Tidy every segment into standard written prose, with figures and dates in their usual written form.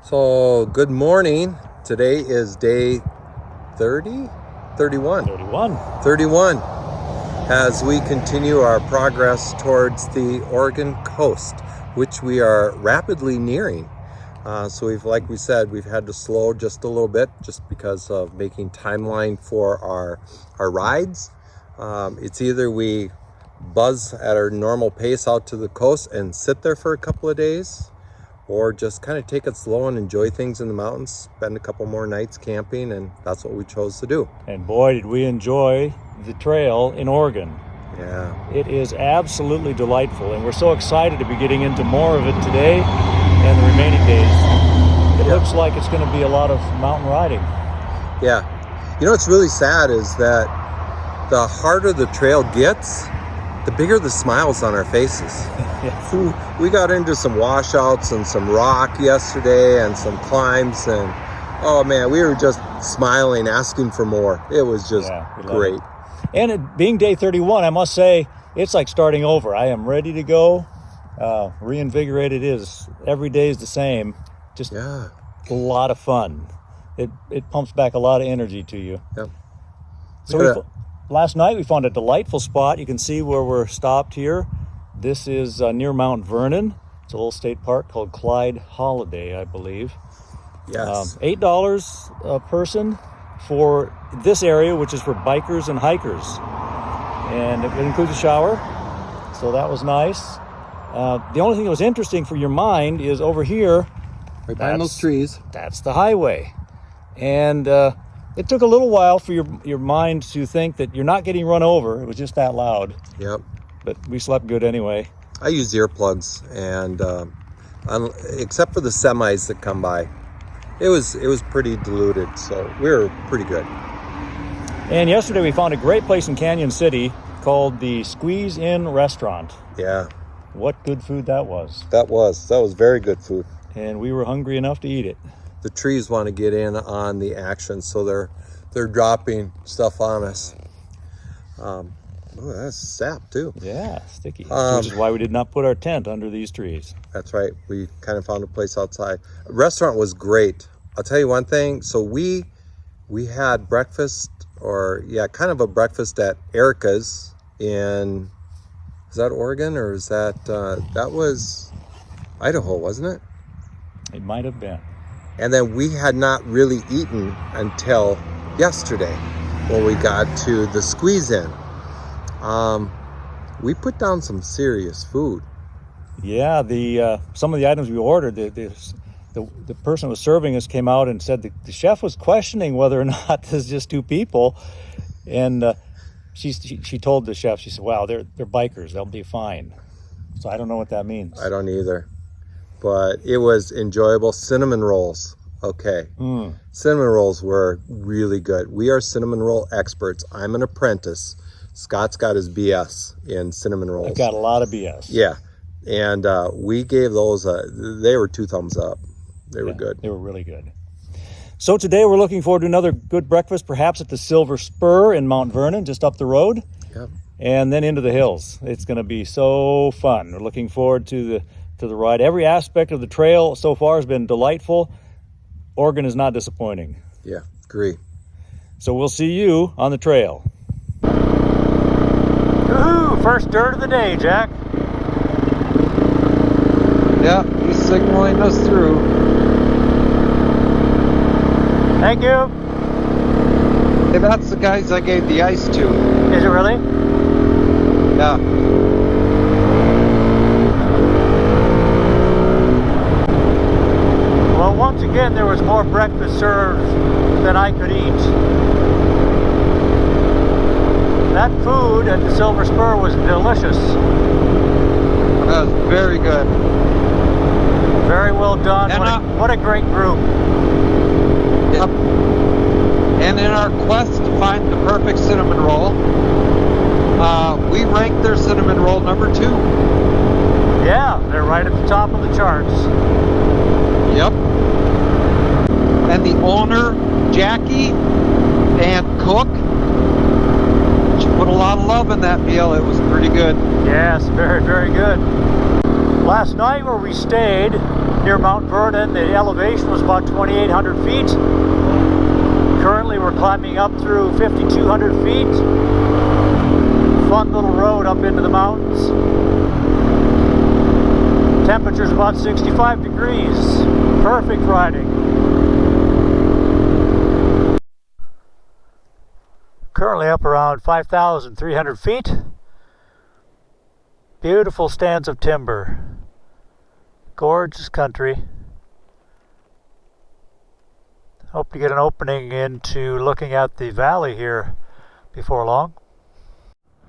So, good morning. Today is day 30? 31. 31 as we continue our progress towards the Oregon coast, which we are rapidly nearing. Like we said, we've had to slow just a little bit just because of making timeline for our rides. It's either we buzz at our normal pace out to the coast and sit there for a couple of days, or just kind of take it slow and enjoy things in the mountains, spend a couple more nights camping, and that's what we chose to do. And boy, did we enjoy the trail in Oregon. Yeah. It is absolutely delightful, and we're so excited to be getting into more of it today and the remaining days. It looks like it's going to be a lot of mountain riding. Yeah. You know what's really sad is that the harder the trail gets, the bigger the smiles on our faces. Yes. We got into some washouts and some rock yesterday and some climbs, and oh man, we were just smiling, asking for more. It was just great. And it being day 31, I must say, it's like starting over. I am ready to go. Reinvigorated is. Every day is the same. Just a lot of fun. It pumps back a lot of energy to you. Yep. So last night we found a delightful spot. You can see where we're stopped here. This is near Mount Vernon. It's a little state park called Clyde Holiday, I believe. Yes. $8 a person for this area, which is for bikers and hikers. And it includes a shower, so that was nice. The only thing that was interesting for your mind is over here. Right behind those trees. That's the highway. And it took a little while for your mind to think that you're not getting run over. It was just that loud. Yep. But we slept good anyway. I use earplugs, and except for the semis that come by, it was pretty diluted, so we were pretty good. And yesterday we found a great place in Canyon City called the Squeeze In Restaurant. Yeah. What good food that was. That was very good food. And we were hungry enough to eat it. The trees want to get in on the action, so they're dropping stuff on us. That's sap too. Yeah, sticky. Which is why we did not put our tent under these trees. That's right. We kind of found a place outside. The restaurant was great. I'll tell you one thing. So we had breakfast, kind of a breakfast at Erica's in, is that Oregon, or is that was Idaho, wasn't it? It might have been. And then we had not really eaten until yesterday when we got to the Squeeze In. We put down some serious food. Yeah, some of the items we ordered, the person who was serving us came out and said the chef was questioning whether or not this is just two people, and she told the chef, she said, "Wow, they're bikers, they'll be fine." So I don't know what that means. I don't either, but it was enjoyable. Cinnamon rolls, okay. Cinnamon rolls were really good. We are cinnamon roll experts. I'm an apprentice. Scott's got his BS in cinnamon rolls. I've got a lot of BS. Yeah, and we gave those, they were 2 thumbs up. They were good. They were really good. So today we're looking forward to another good breakfast, perhaps at the Silver Spur in Mount Vernon, just up the road. Yep. And then into the hills. It's going to be so fun. We're looking forward to the ride. Every aspect of the trail so far has been delightful. Oregon is not disappointing. Yeah, agree. So we'll see you on the trail. Woohoo! First dirt of the day, Jack. Yeah, he's signaling us through. Thank you. Hey, that's the guys I gave the ice to. Is it really? Yeah. Well, once again, there was more breakfast served than I could eat. That food at the Silver Spur was delicious. That was very good. Very well done. What a great group. Yep. And in our quest to find the perfect cinnamon roll, we ranked their cinnamon roll number 2. Yeah, they're right at the top of the charts. Yep. And the owner, Jackie, and cook, she put a lot of love in that meal. It was pretty good. Yes, very, very good. Last night where we stayed, near Mount Vernon. The elevation was about 2,800 feet. Currently we're climbing up through 5,200 feet. Fun little road up into the mountains. Temperature's about 65 degrees. Perfect riding. Currently up around 5,300 feet. Beautiful stands of timber. Gorgeous country. Hope to get an opening into looking at the valley here before long.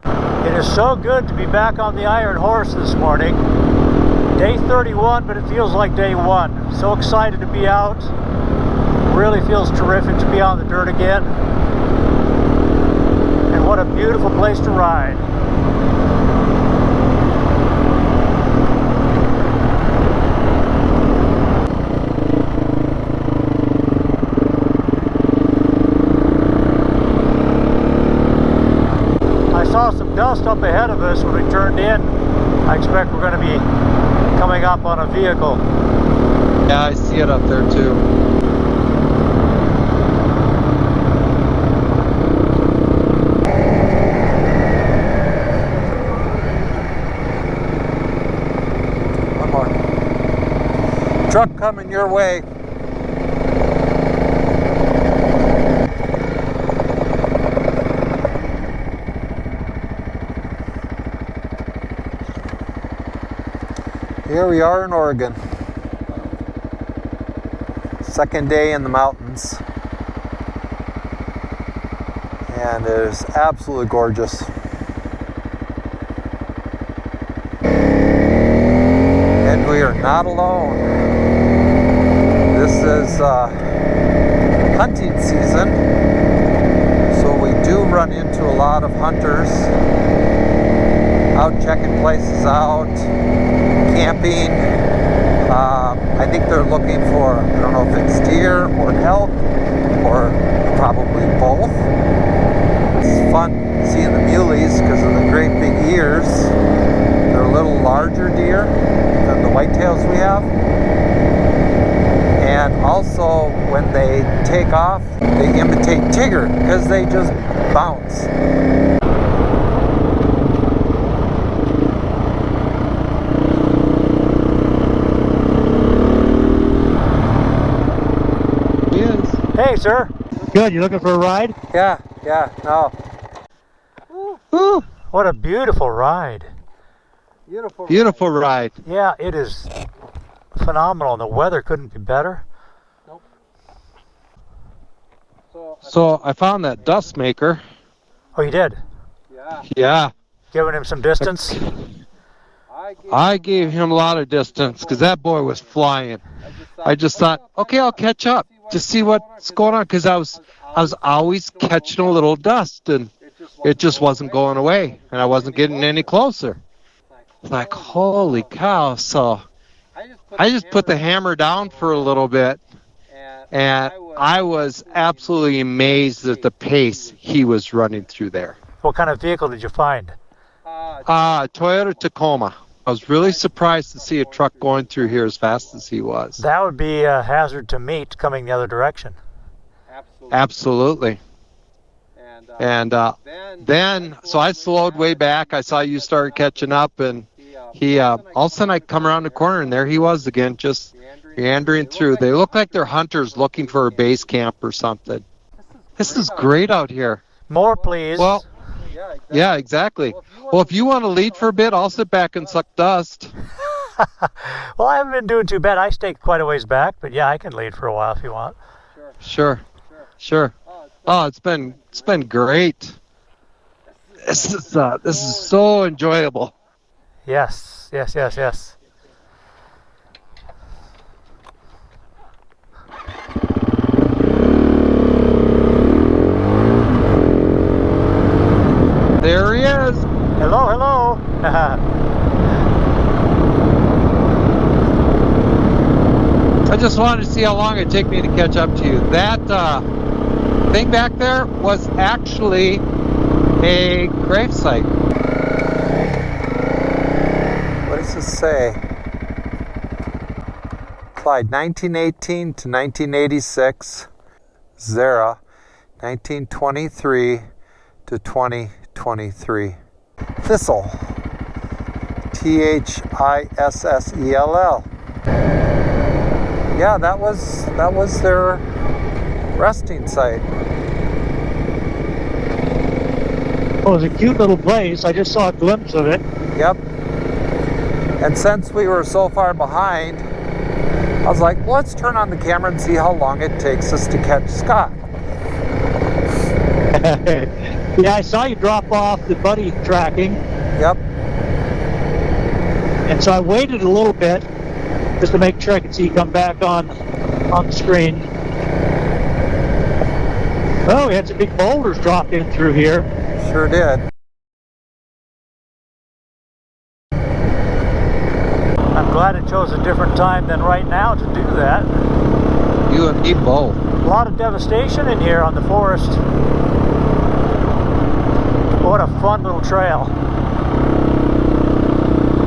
It is so good to be back on the Iron Horse this morning. Day 31, but it feels like day 1. So excited to be out. Really feels terrific to be on the dirt again. And what a beautiful place to ride. I saw some dust up ahead of us when we turned in. I expect we're going to be coming up on a vehicle. Yeah, I see it up there too. One more. Truck coming your way. Here we are in Oregon. Second day in the mountains. And it is absolutely gorgeous. And we are not alone. This is hunting season. So we do run into a lot of hunters out checking places out. Camping. I think they're looking for, I don't know if it's deer or elk or probably both. It's fun seeing the muleys because of the great big ears. They're a little larger deer than the whitetails we have. And also when they take off, they imitate Tigger because they just bounce. Hey, sir. Good. You looking for a ride? Yeah, no. Ooh, what a beautiful ride. Beautiful ride. Yeah, it is phenomenal. The weather couldn't be better. Nope. So I found that dust maker. Oh, you did? Yeah. Giving him some distance? I gave him a lot of distance because that boy was flying. I just thought, okay, I'll catch up to see what's going on because I was always catching a little dust and it just wasn't going away and I wasn't getting any closer. Like, holy cow. So I just put the hammer down for a little bit and I was absolutely amazed at the pace he was running through there. What kind of vehicle did you find? Toyota Tacoma. I was really surprised to see a truck going through here as fast as he was. That would be a hazard to meet coming the other direction. Absolutely. And then, so I slowed way back. I saw you started catching up, and he, all of a sudden I come around the corner, and there he was again, just meandering through. They look like they're hunters looking for a base camp or something. This is great out here. More, please. Well, yeah, exactly. Well, if you want to lead for a bit, I'll sit back and suck dust. Well, I haven't been doing too bad. I stayed quite a ways back, but yeah, I can lead for a while if you want. Sure. Oh, it's been great. This is so enjoyable. Yes. There he is. Hello. I just wanted to see how long it'd take me to catch up to you. That thing back there was actually a gravesite. What does this say? applied 1918 to 1986, Zara 1923 to 2023. Thistle, Thissell. Yeah, that was their resting site. Well, it was a cute little place. I just saw a glimpse of it. Yep. And since we were so far behind, I was like, well, let's turn on the camera and see how long it takes us to catch Scott. Yeah, I saw you drop off the buddy tracking. Yep. And so I waited a little bit just to make sure I could see you come back on the screen. Oh, we had some big boulders dropped in through here. Sure did. I'm glad it chose a different time than right now to do that. You and me both. A lot of devastation in here on the forest. What a fun little trail.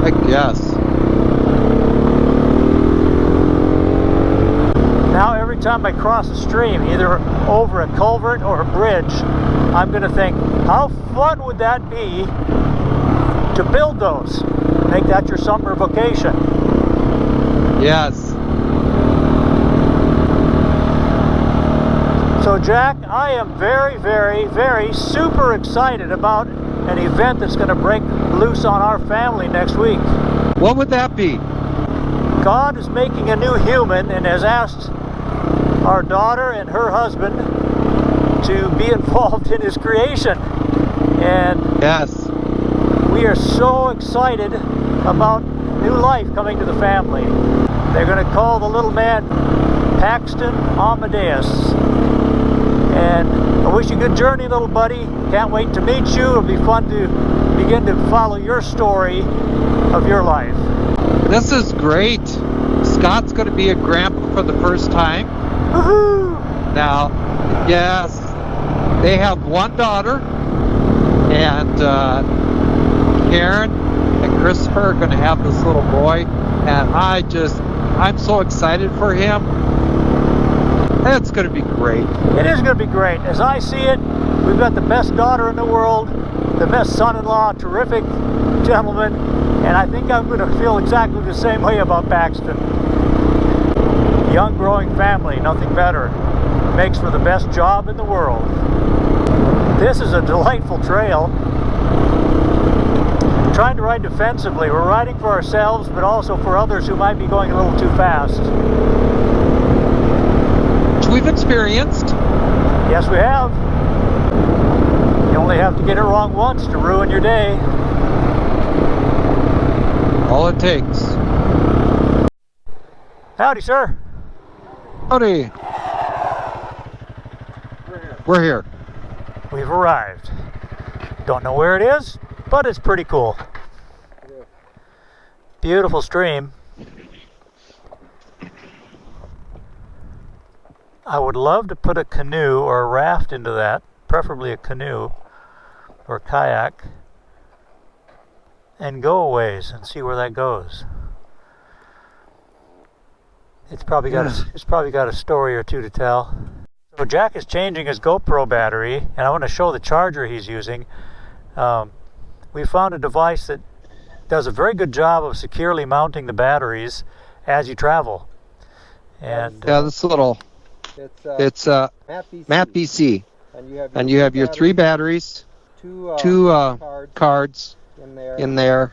I guess. Now every time I cross a stream, either over a culvert or a bridge, I'm going to think, how fun would that be to build those? Make that your summer vacation. Yes. So Jack, I am very, very, very super excited about an event that's going to break loose on our family next week. What would that be? God is making a new human and has asked our daughter and her husband to be involved in his creation. And Yes. we are so excited about new life coming to the family. They're going to call the little man Paxton Amadeus. And I wish you a good journey, little buddy. Can't wait to meet you. It'll be fun to begin to follow your story of your life. This is great. Scott's going to be a grandpa for the first time. Woohoo! Now, yes, they have one daughter, and Karen and Christopher are going to have this little boy, and I'm so excited for him. It's going to be great. It is going to be great. As I see it, we've got the best daughter in the world, the best son-in-law, terrific gentleman, and I think I'm going to feel exactly the same way about Paxton. Young, growing family, nothing better. Makes for the best job in the world. This is a delightful trail. I'm trying to ride defensively. We're riding for ourselves, but also for others who might be going a little too fast. We've experienced. Yes, we have. You only have to get it wrong once to ruin your day. All it takes. Howdy, sir. Howdy. We're here. We've arrived. Don't know where it is, but it's pretty cool. Beautiful stream. I would love to put a canoe or a raft into that, preferably a canoe or a kayak, and go a ways and see where that goes. It's probably got a story or two to tell. So Jack is changing his GoPro battery, and I want to show the charger he's using. We found a device that does a very good job of securely mounting the batteries as you travel. And Yeah, this little. It's Map BC, and you have your three batteries, two cards in there,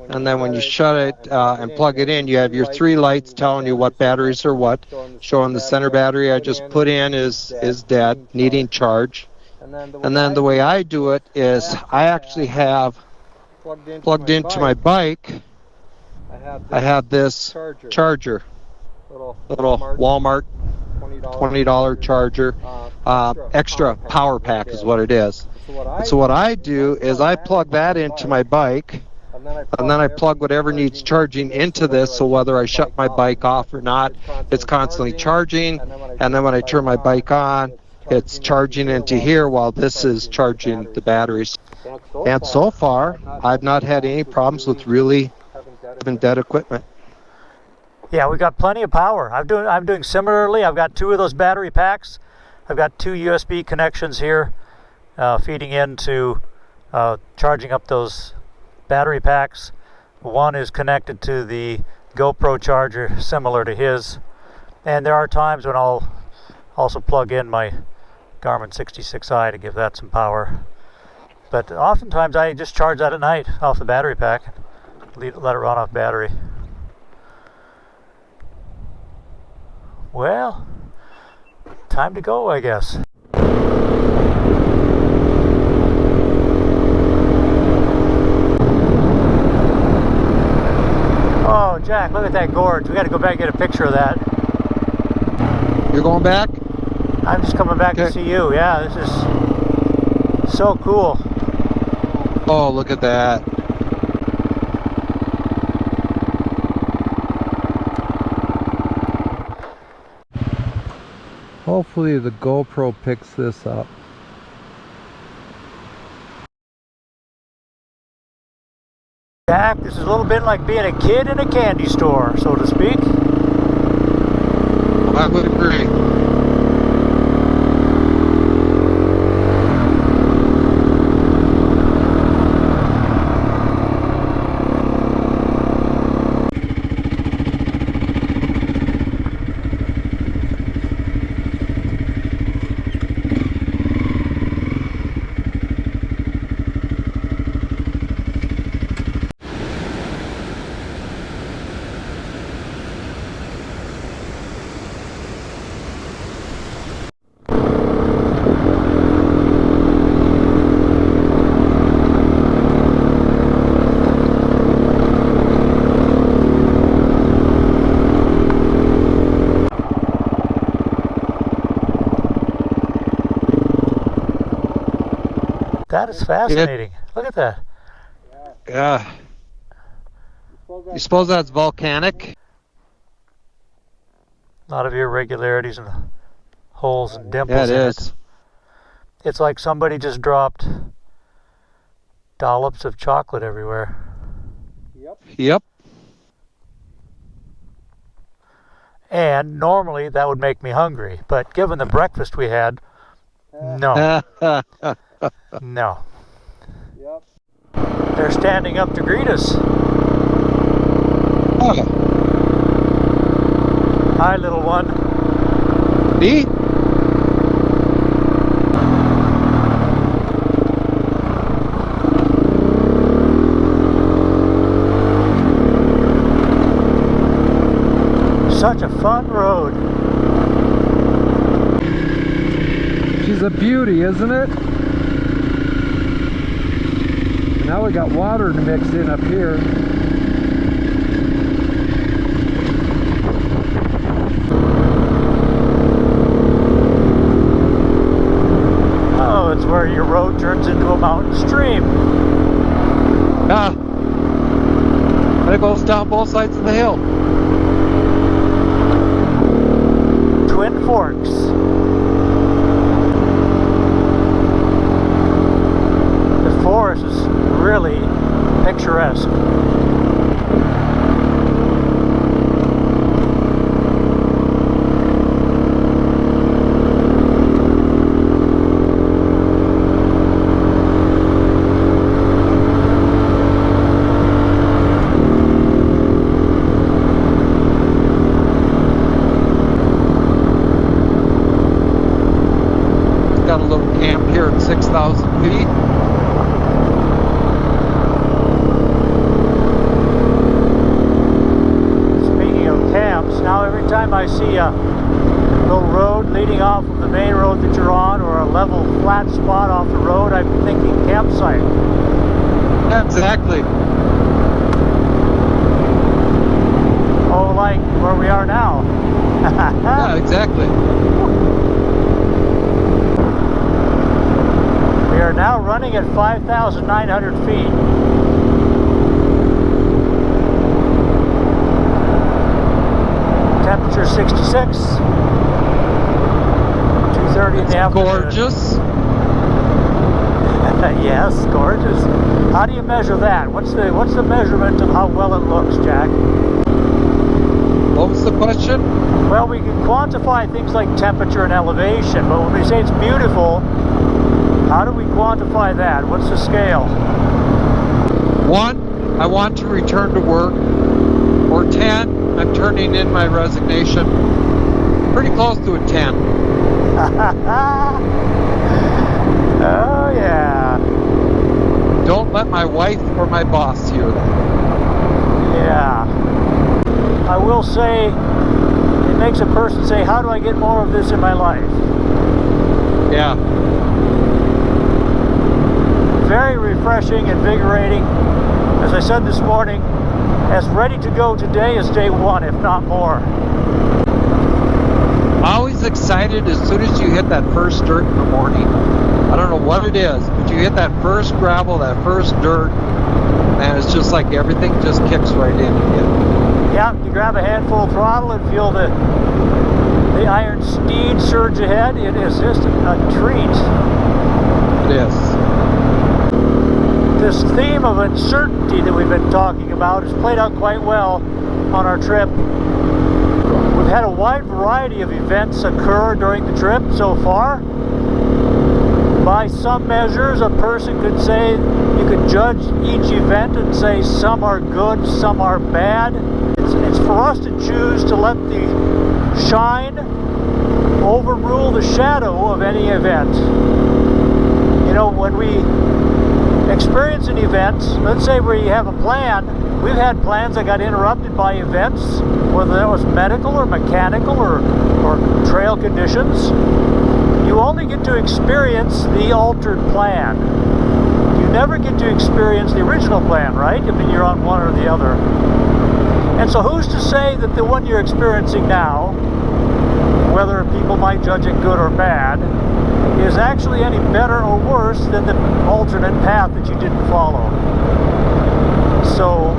and then when you shut it and plug it in, you have your three lights telling you what batteries are what. Showing the center battery I just put in is dead, needing charge. And then the way I do it is I actually have plugged into my bike. I have this charger, little Walmart $20 charger, extra power pack is what it is. So what I do is I plug that into my bike, and then I plug whatever needs charging into this, so whether I shut my bike off or not, it's constantly charging, and then when I turn my bike on, it's charging into here while this is charging the batteries. And so far, I've not had any problems with really having dead equipment. Yeah, we got plenty of power. I'm doing similarly. I've got 2 of those battery packs. I've got 2 USB connections here, feeding into charging up those battery packs. One is connected to the GoPro charger, similar to his. And there are times when I'll also plug in my Garmin 66i to give that some power. But oftentimes I just charge that at night off the battery pack. Let it run off battery. Well, time to go, I guess. Oh, Jack, look at that gorge. We got to go back and get a picture of that. You're going back? I'm just coming back to see you. Yeah, this is so cool. Oh, look at that. Hopefully the GoPro picks this up. Jack, this is a little bit like being a kid in a candy store, so to speak. I would agree. That is fascinating. Look at that. Yeah. You suppose that's volcanic? A lot of irregularities and holes and dimples Yeah, it in is. it. It's like somebody just dropped dollops of chocolate everywhere. Yep. And normally that would make me hungry, but given the breakfast we had, no. No. Yep. They're standing up to greet us. Oh, Hi, little one. neat. Such a fun road. She's a beauty, isn't it? Now we got water to mix in up here. Oh, it's where your road turns into a mountain stream. Ah, and it goes down both sides of the hill. Twin Forks. The forest is really picturesque. Got a little camp here at 6,000 feet. Speaking of camps, now every time I see a little road leading off of the main road that you're on, or a level flat spot off the road, I'm thinking campsite. Yeah, exactly. Oh, like where we are now. Yeah, exactly. We are now running at 5,900 feet. Temperature 66. 2:30 in the afternoon. Gorgeous. Yes, gorgeous. How do you measure that? What's the measurement of how well it looks, Jack? What was the question? Well, we can quantify things like temperature and elevation, but when we say it's beautiful, how do we quantify that? What's the scale? 1, I want to return to work. Or 10, I'm turning in my resignation. Pretty close to a 10. Oh, yeah. Don't let my wife or my boss hear that. Yeah. I will say, it makes a person say, how do I get more of this in my life? Yeah. Very refreshing, invigorating. As I said this morning, as ready to go today as day one, if not more. Always excited as soon as you hit that first dirt in the morning. I don't know what it is, but you hit that first gravel, that first dirt, man, it's just like everything just kicks right in again. Yeah, you grab a handful of throttle and feel the iron steed surge ahead. It is just a treat. It is. This theme of uncertainty that we've been talking about has played out quite well on our trip. We've had a wide variety of events occur during the trip so far. By some measures, a person could say, you could judge each event and say some are good, some are bad. It's for us to choose to let the shine overrule the shadow of any event. You know, when we experience an event, let's say where you have a plan, we've had plans that got interrupted by events, whether that was medical or mechanical or trail conditions. You only get to experience the altered plan. You never get to experience the original plan, right? I mean, you're on one or the other. And so who's to say that the one you're experiencing now, whether people might judge it good or bad, is actually any better or worse than the alternate path that you didn't follow? So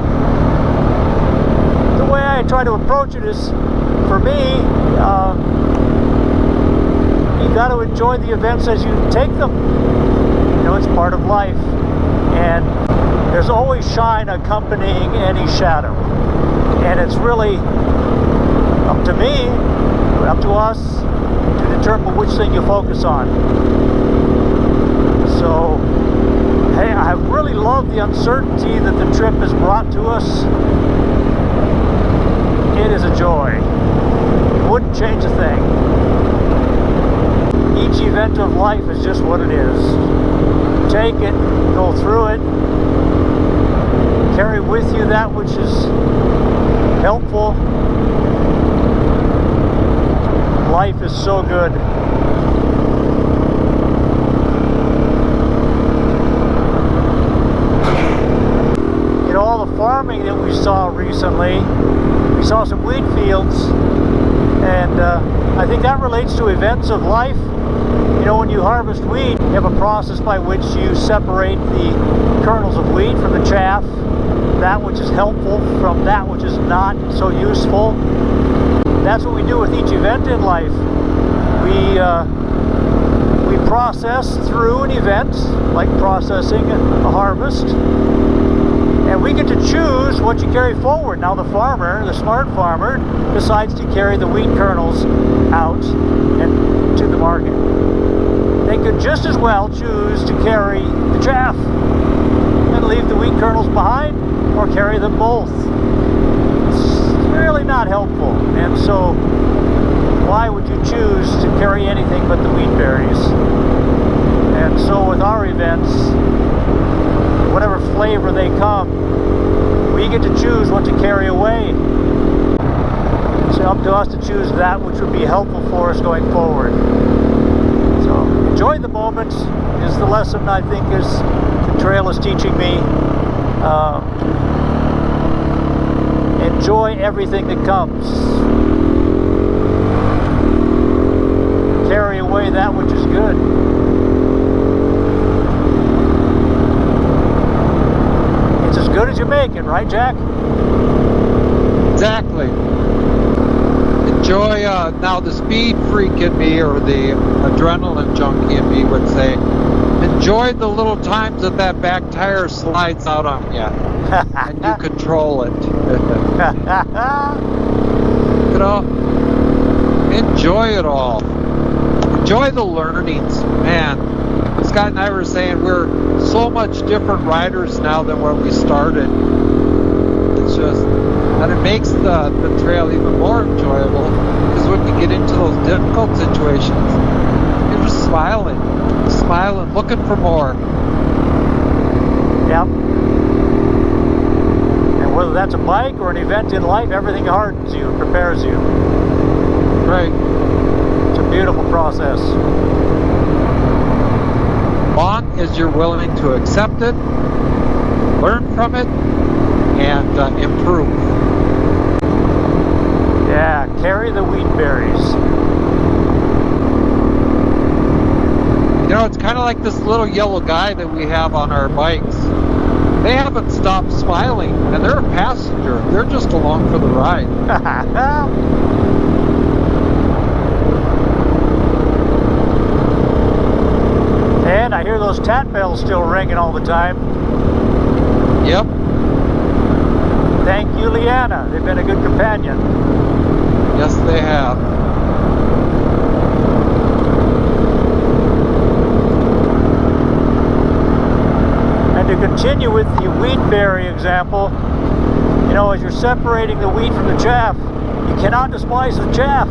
the way I try to approach it is, for me, you got to enjoy the events as you take them. You know, it's part of life, and there's always shine accompanying any shadow, and it's really up to me, up to us, to determine which thing you focus on. So, hey, I really love the uncertainty that the trip has brought to us. It is a joy. Wouldn't change a thing. Each event of life is just what it is. Take it, go through it, carry with you that which is helpful. Life is so good. You know, all the farming that we saw recently, we saw some wheat fields, and I think that relates to events of life. You know, when you harvest wheat, you have a process by which you separate the kernels of wheat from the chaff, that which is helpful from that which is not so useful. That's what we do with each event in life. We process through an event, like processing a harvest, and we get to choose what you carry forward. Now the farmer, the smart farmer, decides to carry the wheat kernels out and to the market. They could just as well choose to carry the chaff and leave the wheat kernels behind, or carry them both. It's really not helpful, and so why would you choose to carry anything but the wheat berries? And so with our events, whatever flavor they come, we get to choose what to carry away. It's up to us to choose that which would be helpful for us going forward. So enjoy the moment is the lesson I think is the trail is teaching me. Enjoy everything that comes. Carry away that which is good. It's as good as you make it, right, Jack? Exactly. Enjoy, now the speed freak in me, or the adrenaline junkie in me would say, enjoy the little times that back tire slides out on you, and you control it. You know, enjoy it all. Enjoy the learnings, man. Scott and I were saying we're so much different riders now than when we started. It's just, and it makes the trail even more enjoyable, because when you get into those difficult situations, you're just smiling, looking for more. Yep. And whether that's a bike or an event in life, everything hardens you, prepares you. Right. It's a beautiful process. Long as you're willing to accept it, learn from it, and improve. Yeah, carry the wheat berries. You know, it's kind of like this little yellow guy that we have on our bikes. They haven't stopped smiling, and they're a passenger. They're just along for the ride. And I hear those TAT bells still ringing all the time. Yep. Thank you, Leanna. They've been a good companion. Yes, they have. And to continue with the wheat berry example, you know, as you're separating the wheat from the chaff, you cannot despise the chaff.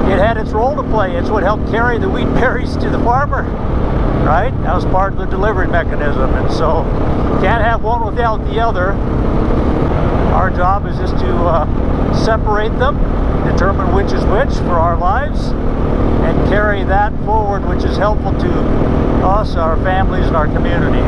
It had its role to play. It's what helped carry the wheat berries to the farmer, right? That was part of the delivery mechanism, and so can't have one without the other. Our job is just to separate them, determine which is which for our lives, and carry that forward, which is helpful to us, our families, and our community.